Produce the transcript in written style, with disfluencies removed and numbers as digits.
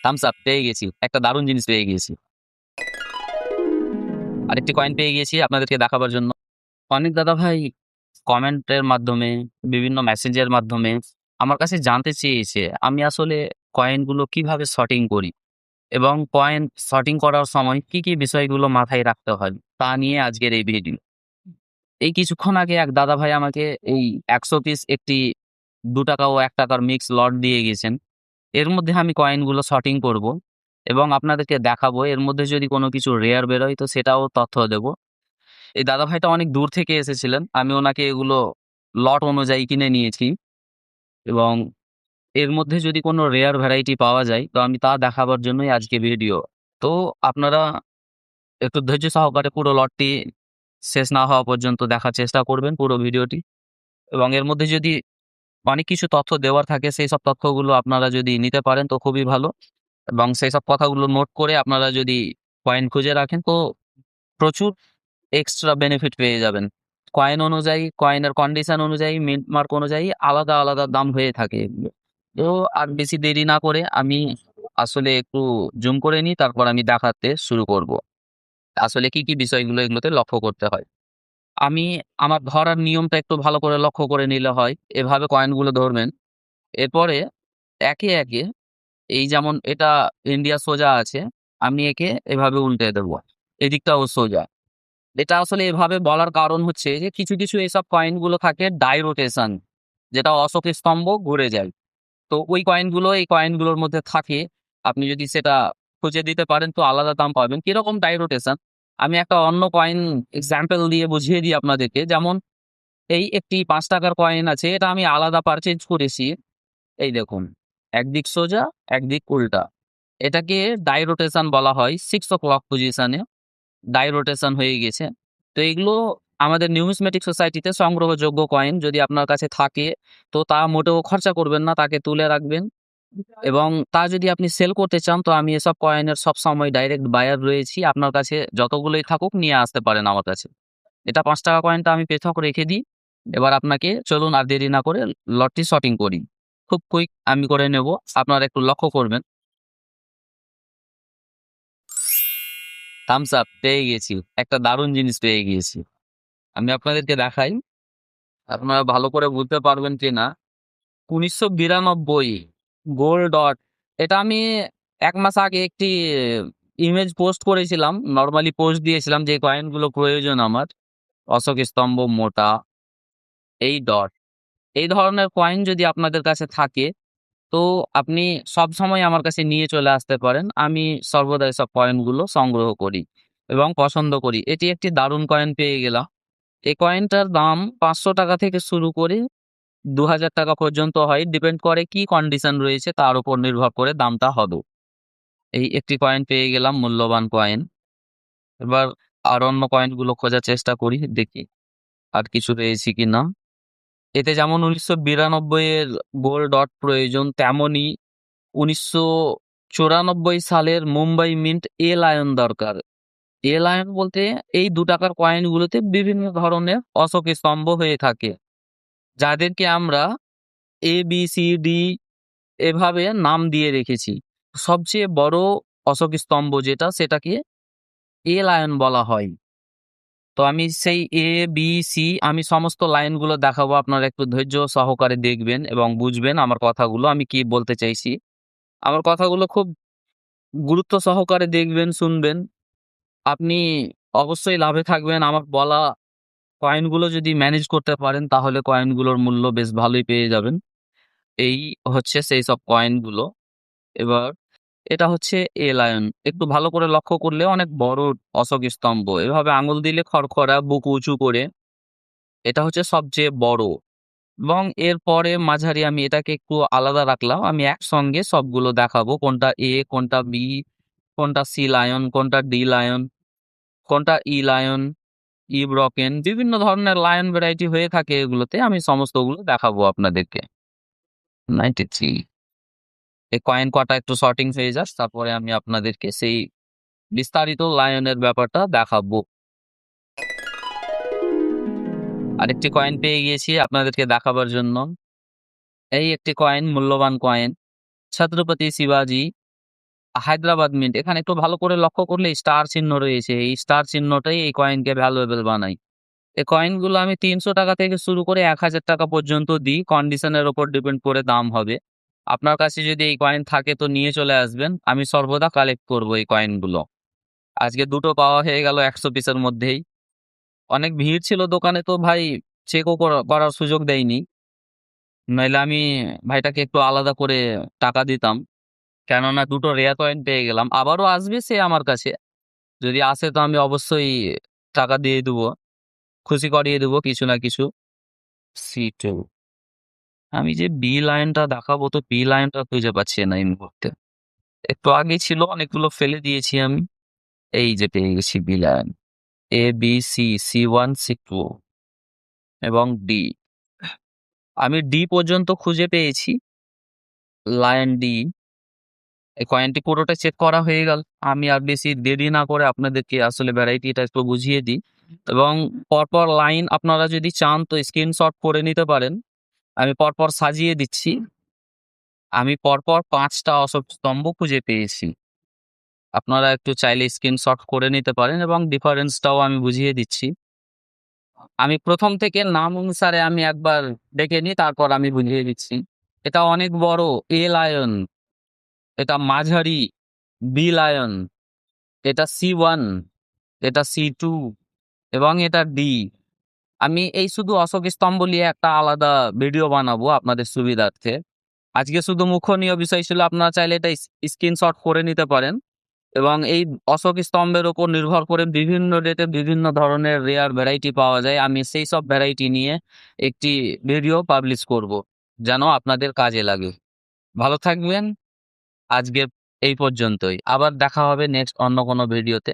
Thums up পেয়ে গেছি, একটা দারুণ জিনিস পেয়ে গিয়েছি। আরেকটি কয়েন পেয়ে গিয়েছি আপনাদেরকে দেখাবার জন্য। অনেক দাদা ভাই কমেন্টের মাধ্যমে, বিভিন্ন মেসেজের মাধ্যমে আমার কাছে জানতে চেয়েছে আমি আসলে কয়েনগুলো কিভাবে সর্টিং করি এবং কয়েন সর্টিং করার সময় কি কি বিষয়গুলো মাথায় রাখতে হয় তা নিয়ে আজকের এই ভিডিও। এই কিছুক্ষণ আগে এক দাদা ভাই আমাকে এই ১০০ পিস একটি ৳২ ও ৳১ মিক্স লট দিয়ে গেছেন। এর মধ্যে আমি কয়েনগুলো সর্টিং করব এবং আপনাদেরকে দেখাবো। এর মধ্যে যদি কোনো কিছু রেয়ার বেরোয় তো সেটাও তথ্য দেব। এই দাদা ভাইটা অনেক দূর থেকে এসেছিলেন। আমি ওনাকে এগুলো লট অনুযায়ী কিনে নিয়েছি এবং এর মধ্যে যদি কোনো রেয়ার ভ্যারাইটি পাওয়া যায় তো আমি তা দেখাবার জন্যই আজকে ভিডিও। তো আপনারা একটু ধৈর্য সহকারে পুরো লটটি শেষ না হওয়া পর্যন্ত দেখার চেষ্টা করবেন পুরো ভিডিওটি, এবং এর মধ্যে যদি অনেক কিছু তথ্য দেওয়ার থাকে সেইসব তথ্যগুলো আপনারা যদি নিতে পারেন তো খুবই ভালো, এবং সেইসব কথাগুলো নোট করে আপনারা যদি কয়েন খুঁজে রাখেন তো প্রচুর এক্সট্রা বেনিফিট পেয়ে যাবেন। কয়েন অনুযায়ী, কয়েনের কন্ডিশন অনুযায়ী, মিন্ট মার্ক অনুযায়ী আলাদা, আলাদা দাম হয়ে থাকে এগুলো। তো আর বেশি দেরি না করে আমি আসলে একটু জুম করে নিই, তারপর আমি দেখাতে শুরু করব। আসলে কি, কি বিষয়গুলো এগুলোতে লক্ষ্য করতে হয়। আমি আমার ধরার নিয়মটা একটু ভালো করে লক্ষ্য করে নিলে হয়। এভাবে কয়েনগুলো ধরবেন। এরপরে একে, একে এই যেমন এটা ইন্ডিয়া সোজা আছে, আমি একে এভাবে উল্টে দেব। এদিকটাও সোজা। এটা আসলে এভাবে বলার কারণ হচ্ছে যে কিছু, কিছু এসব কয়েনগুলো থাকে ডাই রোটেশন, যেটা অশোক স্তম্ভ ঘুরে যায়। তো ওই কয়েনগুলো এই কয়েনগুলোর মধ্যে থাকে। আপনি যদি সেটা খুঁজে দিতে পারেন তো আলাদা দাম পাবেন। কিরকম ডাই রোটেশন? আমি একটা অন্য কয়েন এক্সাম্পল দিয়ে বুঝিয়ে দিই আপনাদেরকে। যেমন এই একটি ৳৫ কয়েন আছে। এটা আমি আলাদা পারচেজ করেছি। এই দেখুন, একদিক সোজা, একদিক উল্টা। এটাকে ডাই রোটেশন বলা হয়। 6 o'clock পজিশনে ডাই রোটেশন হয়ে গেছে। তো এগুলো আমাদের নিউমিসমেটিক সোসাইটিতে সংগ্রহযোগ্য কয়েন। যদি আপনার কাছে থাকে তো তা মোটেও খরচা করবেন না, তাকে তুলে রাখবেন, এবং তা যদি আপনি সেল করতে চান তো আমি এসব কয়েনের সবসময় ডাইরেক্ট বায়ার রয়েছি। আপনার কাছে যতগুলোই থাকুক নিয়ে আসতে পারেন আমার কাছে। এটা ৳৫ কয়েনটা আমি পৃথক রেখে দিই। এবার আপনাকে চলুন আর দেরি না করে লটটি সর্টিং করি। খুব কুইক আমি করে নেব। আপনারা একটু লক্ষ্য করবেন। থামস আপ পেয়ে গেছি। একটা দারুণ জিনিস পেয়ে গিয়েছি। আমি আপনাদেরকে দেখাই। আপনারা ভালো করে বুঝতে পারবেন কিনা। ১৯৯২ গোল্ড ডট। এটা আমি ১ মাস আগে একটি ইমেজ পোস্ট করেছিলাম। নরমালি পোস্ট দিয়েছিলাম যে কয়েনগুলো প্রয়োজন আমার। অশোক স্তম্ভ মোটা, এই ডট। এই ধরনের কয়েন যদি আপনাদের কাছে থাকে তো আপনি সবসময় আমার কাছে নিয়ে চলে আসতে পারেন। আমি সর্বদা এসব কয়েনগুলো সংগ্রহ করি এবং পছন্দ করি। এটি একটি দারুণ কয়েন পেয়ে গেলাম। এই কয়েনটার দাম ৳৫০০ থেকে শুরু করে ৳২,০০০ পর্যন্ত হয়। ডিপেন্ড করে কি কন্ডিশন রয়েছে তার উপর নির্ভর করে দামটা হবে। এই একটি কয়েন পেয়ে গেলাম, মূল্যবান কয়েন। এবার আর অন্য কয়েনগুলো খোঁজার চেষ্টা করি, দেখি আর কিছু পেয়েছি কিনা। এতে যেমন ১৯৯২ এর গোল্ড ডট প্রয়োজন, তেমনই ১৯৯৪ সালের মুম্বাই মিন্ট এ লায়ন দরকার। এ লায়ন বলতে এই ৳২ কয়েনগুলোতে বিভিন্ন ধরনের অশোক স্তম্ভ হয়ে থাকে, যাদেরকে আমরা এ, বি, সি, ডি এভাবে নাম দিয়ে রেখেছি। সবচেয়ে বড় অশোক স্তম্ভ যেটা সেটাকে এ লায়ন বলা হয়। তো আমি সেই এ, বি, সি আমি সমস্ত লাইনগুলো দেখাবো। আপনারা একটু ধৈর্য সহকারে দেখবেন এবং বুঝবেন আমার কথাগুলো আমি কি বলতে চাইছি। আমার কথাগুলো খুব গুরুত্ব সহকারে দেখবেন, শুনবেন। আপনি অবশ্যই লাভে থাকবেন। আমার বলা কয়েনগুলো যদি ম্যানেজ করতে পারেন তাহলে কয়েনগুলোর মূল্য বেশ ভালোই পেয়ে যাবেন। এই হচ্ছে সেইসব কয়েনগুলো। এবার এটা হচ্ছে এ লায়ন। একটু ভালো করে লক্ষ্য করলে অনেক বড় অশোক স্তম্ভ। এভাবে আঙুল দিলে খড়খড়া বুক উঁচু করে। এটা হচ্ছে সবচেয়ে বড়, এবং এরপরে মাঝারি আমি এটাকে একটু আলাদা রাখলাম। আমি একসঙ্গে সবগুলো দেখাবো। কোনটা এ, কোনটা বি, কোনটা সি লায়ন, কোনটা ডি লায়ন, কোনটা ই লায়ন, ই ব্রকেন। বিভিন্ন ধরনের লায়ন ভ্যারাইটি হয়ে থাকে এগুলোতে। আমি সমস্তগুলো দেখাবো আপনাদেরকে। 93 এই কয়েন কটা একটু সর্টিং হয়ে যাক, তারপরে আমি আপনাদেরকে সেই বিস্তারিত লায়নের ব্যাপারটা দেখাবো। আরেকটি কয়েন পেয়ে গিয়েছি আপনাদেরকে দেখাবার জন্য। এই একটি কয়েন, মূল্যবান কয়েন। ছত্রপতি শিবাজী হায়দ্রাবাদ মিন্ট এখানে একটু ভালো করে লক্ষ্য করলে স্টার চিহ্ন রয়েছে। এই স্টার চিহ্নটাই এই কয়েনকে ভ্যালুয়েবল বানায়। এই কয়েনগুলো আমি ৳৩০০ থেকে শুরু করে ৳১,০০০ পর্যন্ত দিই। কন্ডিশনের উপর ডিপেন্ড করে দাম হবে। আপনার কাছে যদি এই কয়েন থাকে তো নিয়ে চলে আসবেন। আমি সর্বদা কালেক্ট করব এই কয়েনগুলো। আজকে ২ টো পাওয়া হয়ে গেল ১০০ পিসের মধ্যেই। অনেক ভিড় ছিল দোকানে তো ভাই চেকও করার সুযোগ দেয়নি। নইলে আমি ভাইটাকে একটু আলাদা করে টাকা দিতাম। কেননা ২ টো রেয়ার কয়েন পেয়ে গেলাম। আবারও আসবে সে আমার কাছে। যদি আসে তো আমি অবশ্যই টাকা দিয়ে দিবো। খুশি করিয়ে দিবো কিছু না কিছু। C2 আমি যে বি লাইনটা দেখাবো তো বি লাইনটা খুঁজে পাচ্ছি না এই মুহূর্তে। একটু আগেই ছিল অনেকগুলো ফেলে দিয়েছি আমি। এই যে পেয়ে গেছি B line. A, B, C, C1, C2 এবং D। আমি D পর্যন্ত খুঁজে পেয়েছি। লায়ন D এই কয়েনটি পুরোটা চেক করা হয়ে গেল। আমি আর বেশি দেরি না করে আপনাদেরকে আসলে ভ্যারাইটিটা একটু বুঝিয়ে দিই এবং পরপর লাইন আপনারা যদি চান তো স্ক্রিনশট করে নিতে পারেন। আমি পরপর সাজিয়ে দিচ্ছি। আমি পরপর ৫ টা অশোক স্তম্ভ খুঁজে পেয়েছি। আপনারা একটু চাইলে স্ক্রিনশট করে নিতে পারেন এবং ডিফারেন্সটাও আমি বুঝিয়ে দিচ্ছি। আমি ১ম থেকে নাম অনুসারে আমি একবার দেখে নিই তারপর আমি বুঝিয়ে দিচ্ছি। এটা অনেক বড় A লায়ন, এটা মাঝারি B লায়ন, এটা C1, এটা C2 এবং এটা D। আমি এই শুধু অশোক স্তম্ভ নিয়ে একটা আলাদা ভিডিও বানাবো আপনাদের সুবিধার্থে। আজকে শুধু মুখ্যনীয় বিষয় ছিল আপনারা চাইলে এটা স্ক্রিনশট করে নিতে পারেন এবং এই অশোক স্তম্ভের উপর নির্ভর করে বিভিন্ন রেটে বিভিন্ন ধরনের রেয়ার ভ্যারাইটি পাওয়া যায়। আমি সেইসব ভ্যারাইটি নিয়ে একটি ভিডিও পাবলিশ করব। যেন আপনাদের কাজে লাগে। ভালো থাকবেন। আজকে এই পর্যন্তই। আবার দেখা হবে নেক্সট অন্য কোনো ভিডিওতে।